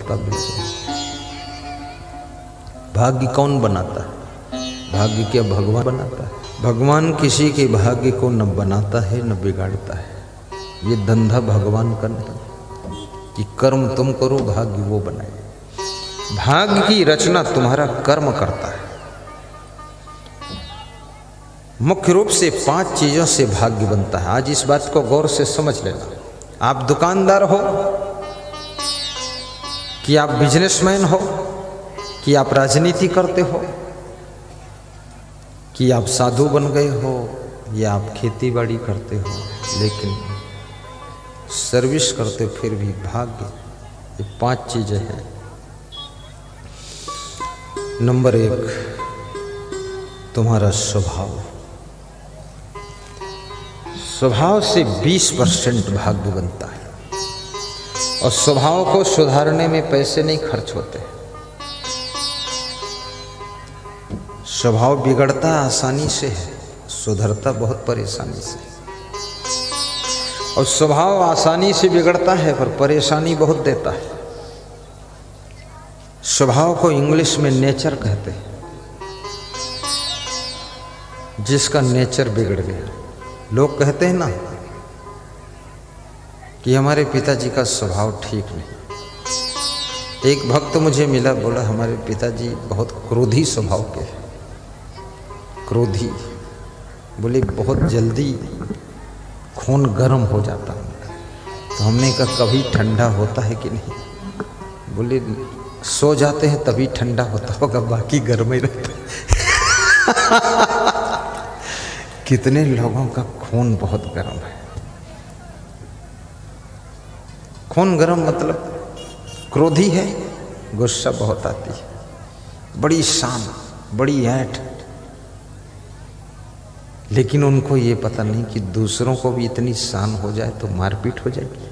सफलता मिल जाए। भाग्य कौन बनाता है? भाग्य क्या भगवान बनाता है? भगवान किसी के भाग्य को न बनाता है न बिगाड़ता है। ये धंधा भगवान का नहीं कि कर्म तुम करो भाग्य वो बनाए। भाग्य की रचना तुम्हारा कर्म करता है। मुख्य रूप से 5 चीजों से भाग्य बनता है। आज इस बात को गौर से समझ लेना। आप दुकानदार हो कि आप बिजनेसमैन हो, कि आप राजनीति करते हो, कि आप साधु बन गए हो, या आप खेती बाड़ी करते हो, लेकिन सर्विस करते हो, फिर भी भाग्य। ये 5 चीजें हैं। नंबर 1, तुम्हारा स्वभाव। स्वभाव से 20% भाग्य बनता है। और स्वभाव को सुधारने में पैसे नहीं खर्च होते। स्वभाव बिगड़ता आसानी से है, सुधरता बहुत परेशानी से। और स्वभाव आसानी से बिगड़ता है पर परेशानी बहुत देता है। स्वभाव को इंग्लिश में नेचर कहते हैं। जिसका नेचर बिगड़ गया, लोग कहते हैं ना कि हमारे पिताजी का स्वभाव ठीक नहीं। एक भक्त मुझे मिला, बोला हमारे पिताजी बहुत क्रोधी स्वभाव के हैं। क्रोधी बोले बहुत जल्दी खून गर्म हो जाता है। तो हमने कहा कभी ठंडा होता है कि नहीं? बोले सो जाते हैं तभी ठंडा होता होगा, बाकी गर्म ही रहता है। कितने लोगों का खून बहुत गर्म है। खून गर्म मतलब क्रोधी है, गुस्सा बहुत आती है, बड़ी शान, बड़ी ऐठ। लेकिन उनको ये पता नहीं कि दूसरों को भी इतनी शान हो जाए तो मारपीट हो जाएगी।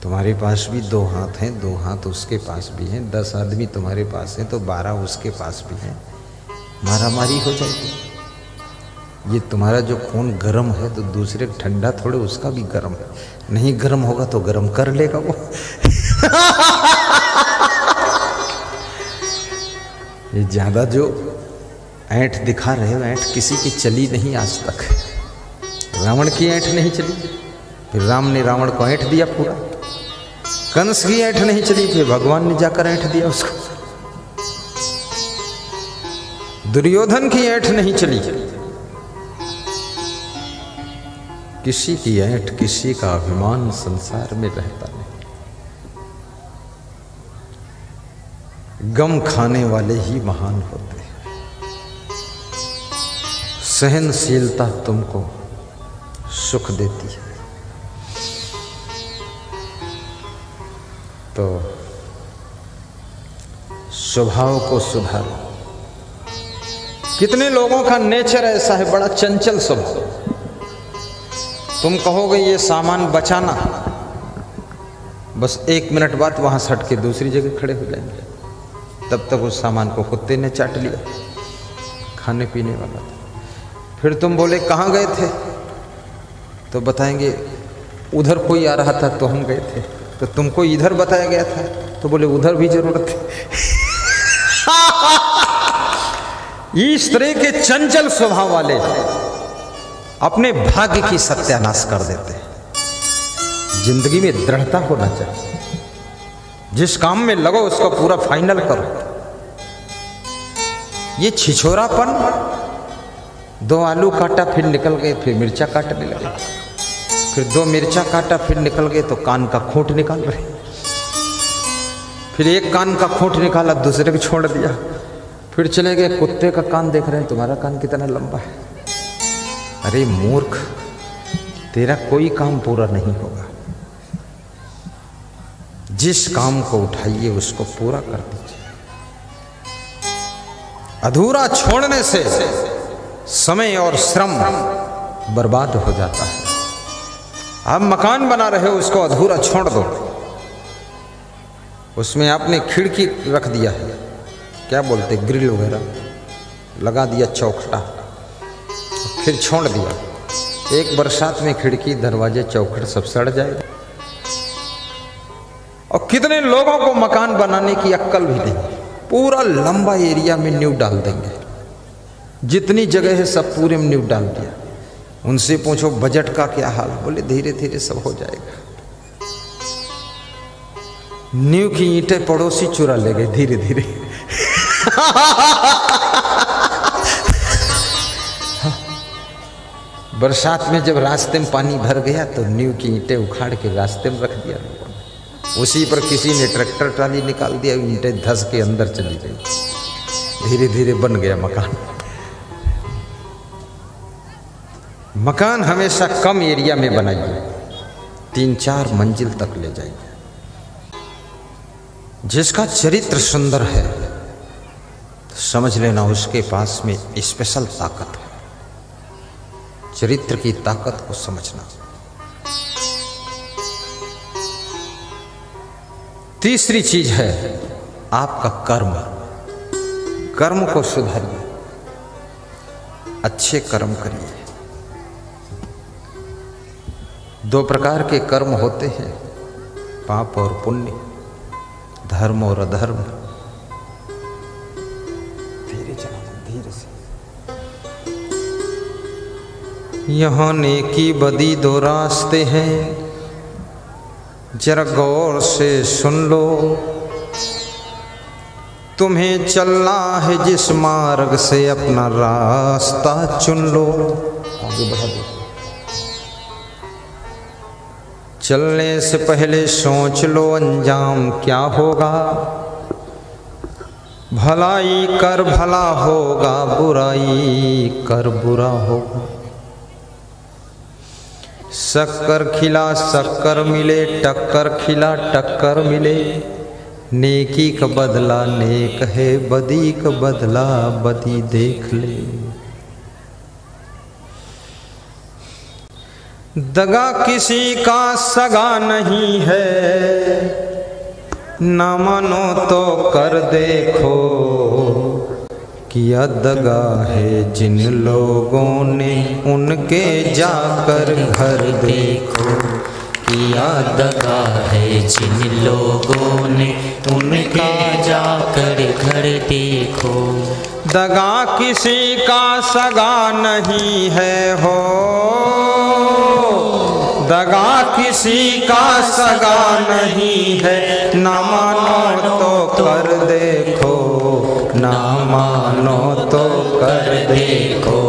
तुम्हारे पास भी 2 हाथ हैं, 2 हाथ उसके पास भी हैं, 10 आदमी तुम्हारे पास हैं तो 12 उसके पास भी हैं, मारामारी हो जाएगी। ये तुम्हारा जो खून गर्म है तो दूसरे ठंडा थोड़े, उसका भी गर्म है। नहीं गर्म होगा तो गर्म कर लेगा वो। ये ज्यादा जो ऐंठ दिखा रहे हो, ऐंठ किसी की चली नहीं आज तक। रावण की ऐंठ नहीं चली, फिर राम ने रावण को ऐंठ दिया पूरा। कंस की ऐंठ नहीं चली, फिर भगवान ने जाकर ऐंठ दिया उसको। दुर्योधन की ऐंठ नहीं चली। किसी की ऐंठ, किसी का अभिमान संसार में रहता नहीं। गम खाने वाले ही महान होते हैं। सहनशीलता तुमको सुख देती है। तो स्वभाव को सुधारो। कितने लोगों का नेचर ऐसा है, बड़ा चंचल स्वभाव। तुम कहोगे ये सामान बचाना, बस 1 मिनट बाद वहां से हट के दूसरी जगह खड़े हो जाएंगे। तब तक उस सामान को कुत्ते ने चाट लिया, खाने पीने वाला था। फिर तुम बोले कहाँ गए थे, तो बताएंगे उधर कोई आ रहा था तो हम गए थे। तो तुमको इधर बताया गया था, तो बोले उधर भी जरूरत थी। इस तरह के चंचल स्वभाव वाले अपने भाग्य की सत्यानाश कर देते हैं। जिंदगी में दृढ़ता होना चाहिए। जिस काम में लगो उसको पूरा फाइनल करो। ये छिछोरापन, 2 आलू काटा फिर निकल गए, फिर मिर्चा काटने लगे, फिर 2 मिर्चा काटा फिर निकल गए तो कान का खोट निकाल रहे, फिर एक कान का खोट निकाला दूसरे को छोड़ दिया, फिर चले गए कुत्ते का कान देख रहे हैं तुम्हारा कान कितना लंबा है। अरे मूर्ख, तेरा कोई काम पूरा नहीं होगा। जिस काम को उठाइए उसको पूरा कर दीजिए। अधूरा छोड़ने से समय और श्रम बर्बाद हो जाता है। आप मकान बना रहे हो, उसको अधूरा छोड़ दो। उसमें आपने खिड़की रख दिया है, क्या बोलते, ग्रिल वगैरह लगा दिया, चौखटा, फिर छोड़ दिया। एक बरसात में खिड़की, दरवाजे, चौखट सब सड़ जाएगा। और कितने लोगों को मकान बनाने की अक्ल भी नहीं, पूरा लंबा एरिया में नींव डाल देंगे, जितनी जगह है सब पूरे में नींव डाल दिया। उनसे पूछो बजट का क्या हाल, बोले धीरे धीरे सब हो जाएगा। नींव की ईंटें पड़ोसी चुरा ले गए धीरे धीरे। बरसात में जब रास्ते में पानी भर गया तो नींव की ईंटें उखाड़ के रास्ते में रख दिया लोगों ने। उसी पर किसी ने ट्रैक्टर ट्राली निकाल दिया, ईंटें धस के अंदर चली गई। धीरे धीरे बन गया मकान। मकान हमेशा कम एरिया में बनाइए, 3-4 मंजिल तक ले जाइए। जिसका चरित्र सुंदर है समझ लेना उसके पास में स्पेशल ताकत है। चरित्र की ताकत को समझना। तीसरी चीज है आपका कर्म। कर्म को सुधारिए, अच्छे कर्म करिए। 2 प्रकार के कर्म होते हैं, पाप और पुण्य, धर्म और अधर्म। धीरे चलाना, धीरे से। यहाँ नेकी बदी 2 रास्ते हैं, जरा गौर से सुन लो। तुम्हें चलना है जिस मार्ग से, अपना रास्ता चुन लो। आगे बढ़ा दो। चलने से पहले सोच लो अंजाम क्या होगा। भलाई कर भला होगा, बुराई कर बुरा होगा। शक्कर खिला शक्कर मिले, टक्कर खिला टक्कर मिले। नेकी का बदला नेक है, बदी का बदला बदी देख ले। दगा किसी का सगा नहीं है, न मानो तो कर देखो। किया दगा है जिन लोगों ने, उनके जाकर घर देखो। किया दगा है जिन लोगों ने, उनके जाकर घर देखो। दगा किसी का सगा नहीं है हो, दगा किसी का सगा नहीं है। ना मानो तो कर देखो, ना मानो तो कर देखो,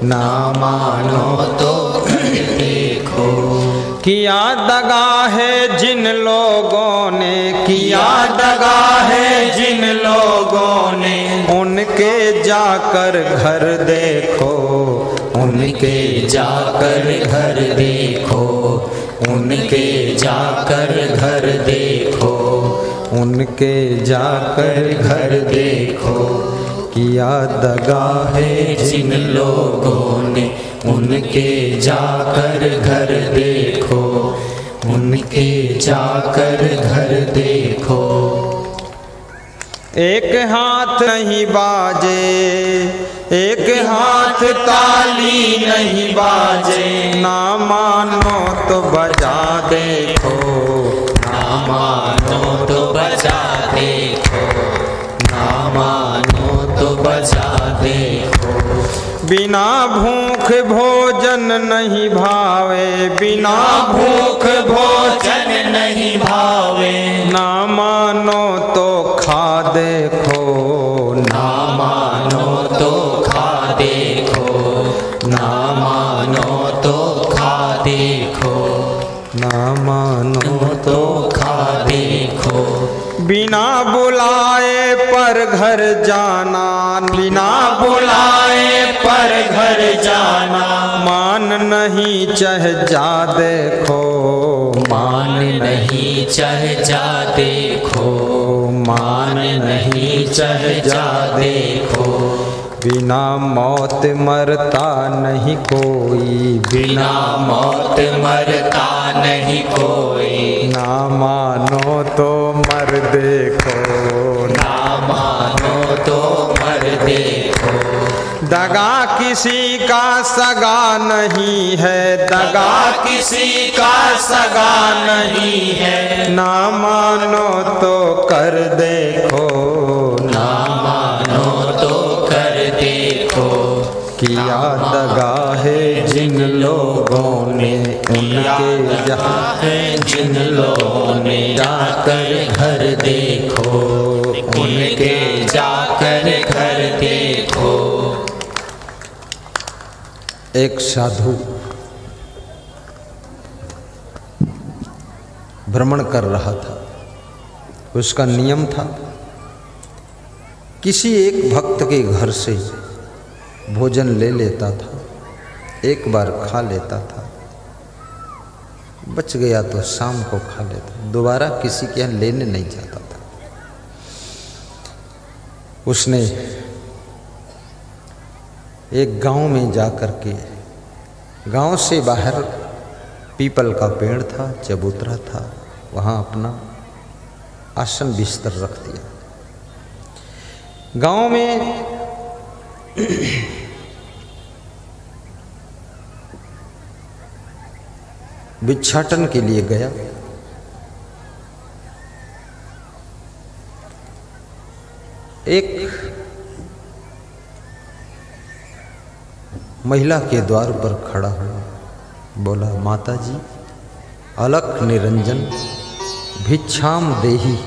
ना मानो तो कर देखो। किया दगा है जिन लोगों ने, किया दगा है जिन लोगों ने। उनके जाकर घर देखो, उनके जाकर घर देखो। उनके जाकर घर देखो, उनके जाकर घर देखो। किया दगा है जिन लोगों ने, उनके जाकर घर देखो। उनके जाकर घर देखो। एक हाथ नहीं बाजे, एक हाथ ताली नहीं बाजे। ना मानो तो बजा देखो, ना मानो तो बजा देखो, ना मानो तो बजा देखो। बिना भूख भोजन नहीं भावे, बिना भूख भोजन नहीं भावे। ना मानो तो खा देखो, ना मानो तो खा देखो, ना मानो तो खा देखो, ना मानो तो खा देखो। बिना बुलाए पर घर जाना, बिना बुलाए पर घर जाना। मान नहीं चाह जा देखो, मान नहीं चाह जा देखो, मान नहीं चाह जा देखो। बिना मौत मरता नहीं कोई, बिना मौत मरता नहीं कोई। ना मानो तो मर देखो, ना मानो तो मर देखो। दगा किसी का सगा नहीं है, दगा किसी का सगा नहीं है। ना जहाँ है जिन लोगों ने जाकर घर देखो, उनके जाकर घर देखो। एक साधु भ्रमण कर रहा था। उसका नियम था किसी एक भक्त के घर से भोजन ले लेता था, एक बार खा लेता था, बच गया तो शाम को खा लेता, दोबारा किसी के यहाँ लेने नहीं जाता था। उसने एक गांव में जाकर के, गांव से बाहर पीपल का पेड़ था, चबूतरा था, वहाँ अपना आसन बिस्तर रख दिया। गांव में भिक्षाटन के लिए गया। एक महिला के द्वार पर खड़ा हुआ, बोला, माता जी, अलख निरंजन भिक्षाम देही,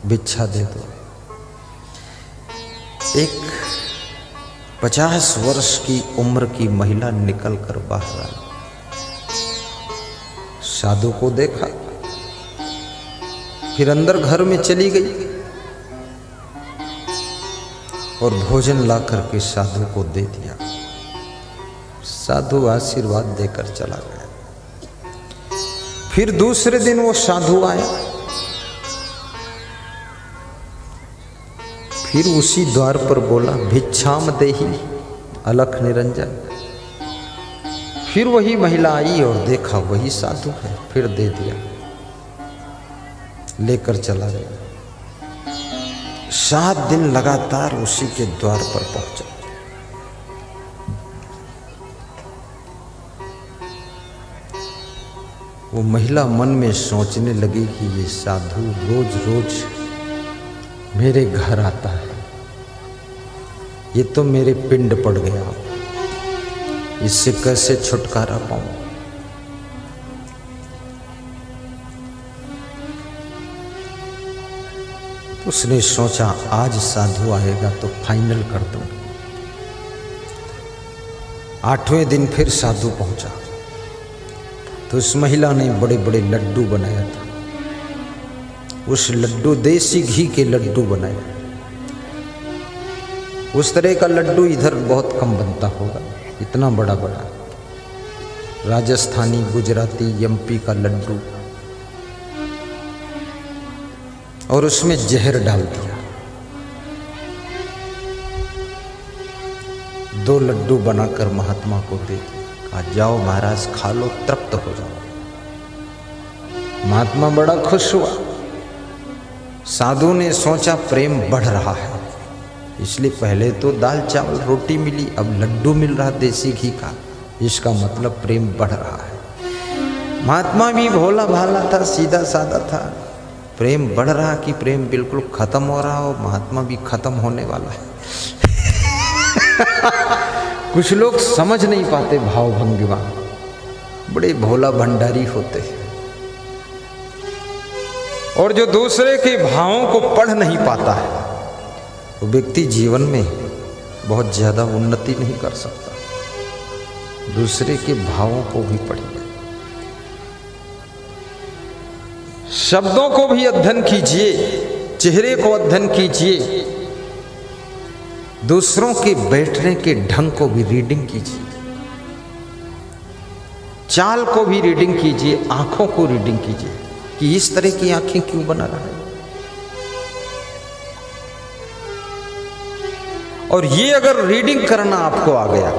भिक्षा दे दो। एक 50 वर्ष की उम्र की महिला निकल कर बाहर आई। साधु को देखा, फिर अंदर घर में चली गई और भोजन ला करके साधु को दे दिया। साधु आशीर्वाद देकर चला गया। फिर दूसरे दिन वो साधु आया, फिर उसी द्वार पर बोला, भिक्षाम देही अलख निरंजन। फिर वही महिला आई और देखा वही साधु है, फिर दे दिया, लेकर चला गया। 7 दिन लगातार उसी के द्वार पर पहुंचा। वो महिला मन में सोचने लगी कि ये साधु रोज रोज मेरे घर आता है, ये तो मेरे पिंड पड़ गया, इससे कैसे छुटकारा पाऊं। उसने सोचा आज साधु आएगा तो फाइनल कर दूं। 8वें दिन फिर साधु पहुंचा तो उस महिला ने बड़े बड़े लड्डू बनाया था। उस लड्डू, देसी घी के लड्डू बनाए। उस तरह का लड्डू इधर बहुत कम बनता होगा, इतना बड़ा बड़ा राजस्थानी, गुजराती, एमपी का लड्डू, और उसमें जहर डाल दिया। 2 लड्डू बनाकर महात्मा को दे दिया, कहा जाओ महाराज खा लो, तृप्त हो जाओ। महात्मा बड़ा खुश हुआ। साधु ने सोचा प्रेम बढ़ रहा है, इसलिए पहले तो दाल चावल रोटी मिली, अब लड्डू मिल रहा देसी घी का, इसका मतलब प्रेम बढ़ रहा है। महात्मा भी भोला भाला था, सीधा साधा था। प्रेम बढ़ रहा कि प्रेम बिल्कुल खत्म हो रहा हो, महात्मा भी खत्म होने वाला है। कुछ लोग समझ नहीं पाते भाव भंगिमा, बड़े भोला भंडारी होते हैं, और जो दूसरे के भावों को पढ़ नहीं पाता है वो व्यक्ति जीवन में बहुत ज्यादा उन्नति नहीं कर सकता। दूसरे के भावों को भी पढ़िए, शब्दों को भी अध्ययन कीजिए, चेहरे को अध्ययन कीजिए, दूसरों के बैठने के ढंग को भी रीडिंग कीजिए, चाल को भी रीडिंग कीजिए, आंखों को रीडिंग कीजिए कि इस तरह की आंखें क्यों बना रहा है। और ये अगर रीडिंग करना आपको आ गया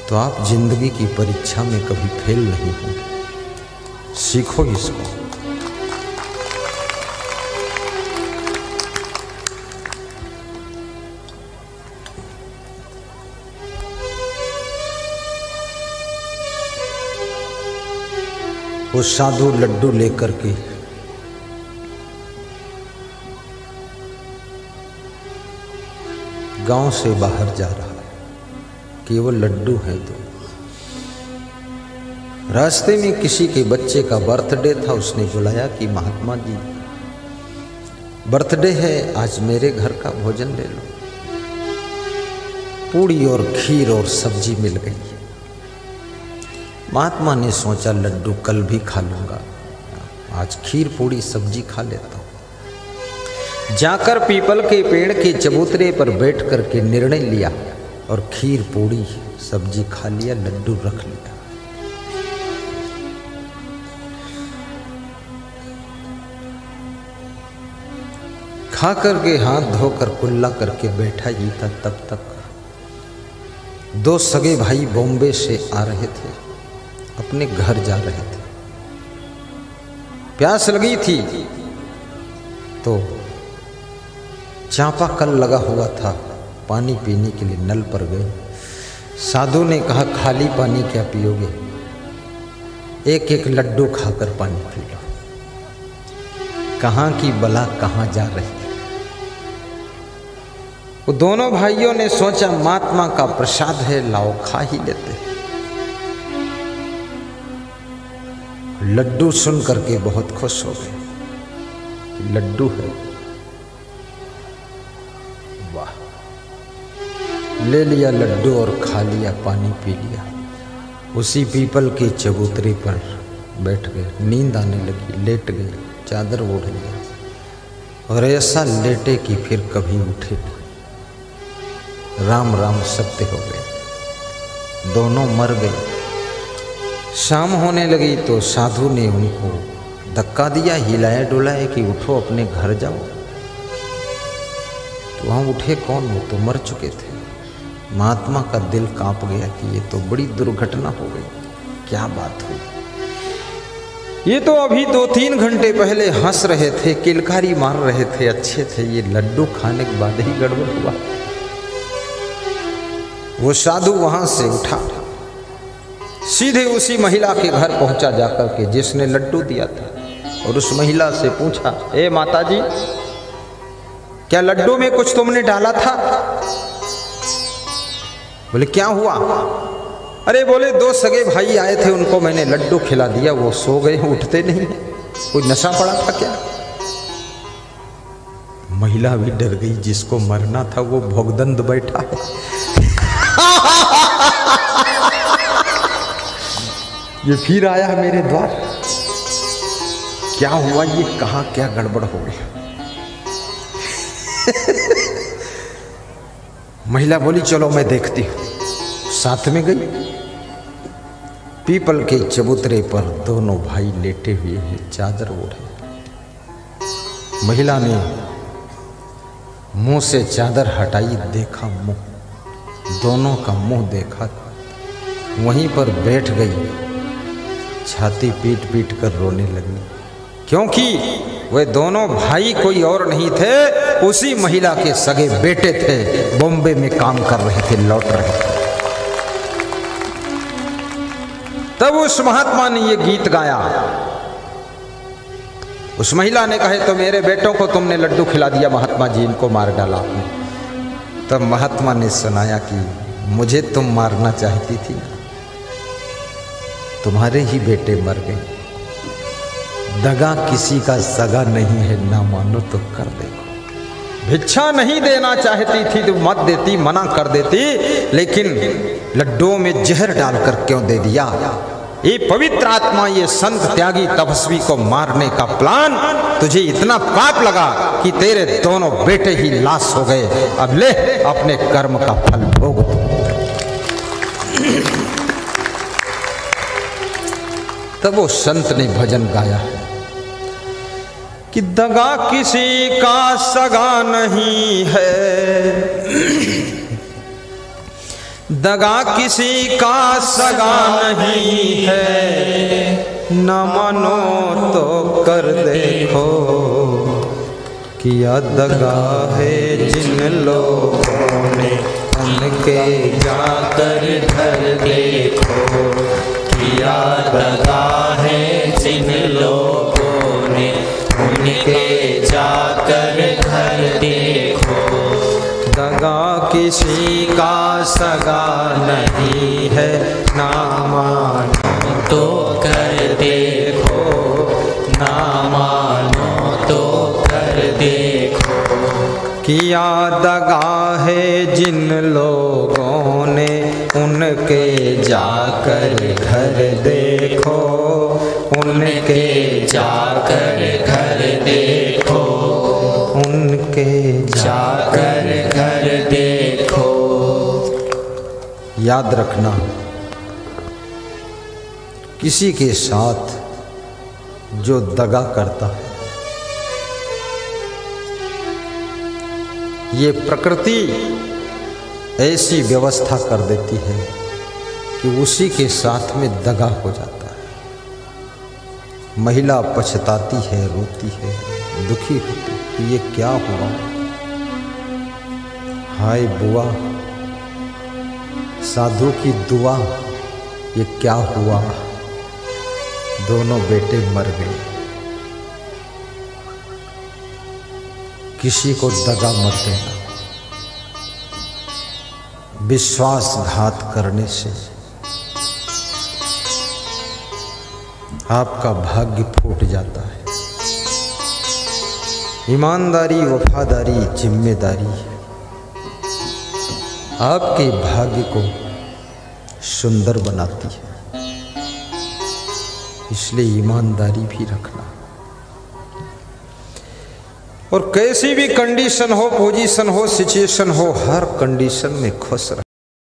तो आप जिंदगी की परीक्षा में कभी फेल नहीं होंगे। सीखो इसको। वो साधु लड्डू लेकर के गांव से बाहर जा रहा है, केवल लड्डू है तो। रास्ते में किसी के बच्चे का बर्थडे था। उसने बुलाया कि महात्मा जी बर्थडे है, आज मेरे घर का भोजन ले लो। पूड़ी और खीर और सब्जी मिल गई। महात्मा ने सोचा लड्डू कल भी खा लूंगा, आज खीर पूड़ी सब्जी खा लेता हूं। जाकर पीपल के पेड़ के चबूतरे पर बैठ करके निर्णय लिया और खीर पूड़ी सब्जी खा लिया, लड्डू रख लिया। खा करके हाथ धोकर कुल्ला करके बैठा ही था, तब तक दो सगे भाई बॉम्बे से आ रहे थे, अपने घर जा रहे थे। प्यास लगी थी तो चापाकल लगा हुआ था, पानी पीने के लिए नल पर गए। साधु ने कहा खाली पानी क्या पियोगे, एक एक लड्डू खाकर पानी पी लो। कहाँ की बला कहाँ जा रही। वो दोनों भाइयों ने सोचा महात्मा का प्रसाद है, लाओ खा ही लेते। लड्डू सुन करके बहुत खुश हो गए। लड्डू है, वाह। ले लिया लड्डू और खा लिया, पानी पी लिया। उसी पीपल के चबूतरे पर बैठ गए। नींद आने लगी, लेट गए, चादर ओढ़ लिया और ऐसा लेटे कि फिर कभी उठे नहीं। राम राम सत्य हो गए, दोनों मर गए। शाम होने लगी तो साधु ने उनको धक्का दिया, हिलाया डुलाया कि उठो अपने घर जाओ। तो वहाँ उठे कौन, वो तो मर चुके थे। महात्मा का दिल कांप गया कि ये तो बड़ी दुर्घटना हो गई, क्या बात हुई। ये तो अभी 2-3 घंटे पहले हंस रहे थे, किलकारी मार रहे थे, अच्छे थे, ये लड्डू खाने के बाद ही गड़बड़ हुआ। वो साधु वहां से उठा, सीधे उसी महिला के घर पहुंचा जाकर के जिसने लड्डू दिया था, और उस महिला से पूछा, ए माता जी, क्या लड्डू में कुछ तुमने डाला था? बोले क्या हुआ? अरे बोले 2 सगे भाई आए थे, उनको मैंने लड्डू खिला दिया, वो सो गए, उठते नहीं, कोई नशा पड़ा था क्या? महिला भी डर गई, जिसको मरना था वो भोगदंड बैठा है। ये फिर आया मेरे द्वार, क्या हुआ, ये कहाँ क्या गड़बड़ हो गई? महिला बोली चलो मैं देखती हूं। साथ में गई। पीपल के चबूतरे पर दोनों भाई लेटे हुए हैं, चादर ओढ़े। महिला ने मुंह से चादर हटाई, देखा मुंह, दोनों का मुंह देखा, वहीं पर बैठ गई, छाती पीट पीट कर रोने लगी, क्योंकि वे दोनों भाई कोई और नहीं थे, उसी महिला के सगे बेटे थे, बॉम्बे में काम कर रहे थे, लौट रहे थे। तब उस महात्मा ने ये गीत गाया। उस महिला ने कहा तो मेरे बेटों को तुमने लड्डू खिला दिया महात्मा जी, इनको मार डाला आपने। तब महात्मा ने सुनाया कि मुझे तुम मारना चाहती थी, तुम्हारे ही बेटे मर गए। दगा किसी का सगा नहीं है, ना मानो तो कर देखो। भिक्षा नहीं देना चाहती थी तो मत देती, मना कर देती, लेकिन लड्डुओं में जहर डालकर क्यों दे दिया? ये पवित्र आत्मा, ये संत त्यागी तपस्वी को मारने का प्लान, तुझे इतना पाप लगा कि तेरे दोनों बेटे ही लाश हो गए। अब ले अपने कर्म का फल भोग। तब वो संत ने भजन गाया कि दगा किसी का सगा नहीं है, दगा किसी का सगा नहीं है, न मानो तो कर देखो, किया दगा है जिन लोगों ने, उनके जाकर घर देखो, किया दगा है जिन लोगों ने, उनके जाकर घर देखो। दगा किसी का सगा नहीं है, ना मानो तो देखो, ना मानो तो कर देखो। किया दगा है जिन लोगों ने, उनके जाकर घर देखो, उनके जाकर घर देखो, उनके जाकर घर देखो। याद रखना, किसी के साथ जो दगा करता है, ये प्रकृति ऐसी व्यवस्था कर देती है कि उसी के साथ में दगा हो जाता है। महिला पछताती है, रोती है, दुखी होती है कि ये क्या हुआ, हाय बुआ, साधु की दुआ, ये क्या हुआ, दोनों बेटे मर गए। किसी को दगा मत देना। विश्वासघात करने से आपका भाग्य फूट जाता है। ईमानदारी, वफादारी, जिम्मेदारी आपके भाग्य को सुंदर बनाती है। इसलिए ईमानदारी भी रखना। और कैसी भी कंडीशन हो, पोजीशन हो, सिचुएशन हो, हर कंडीशन में खुश रह।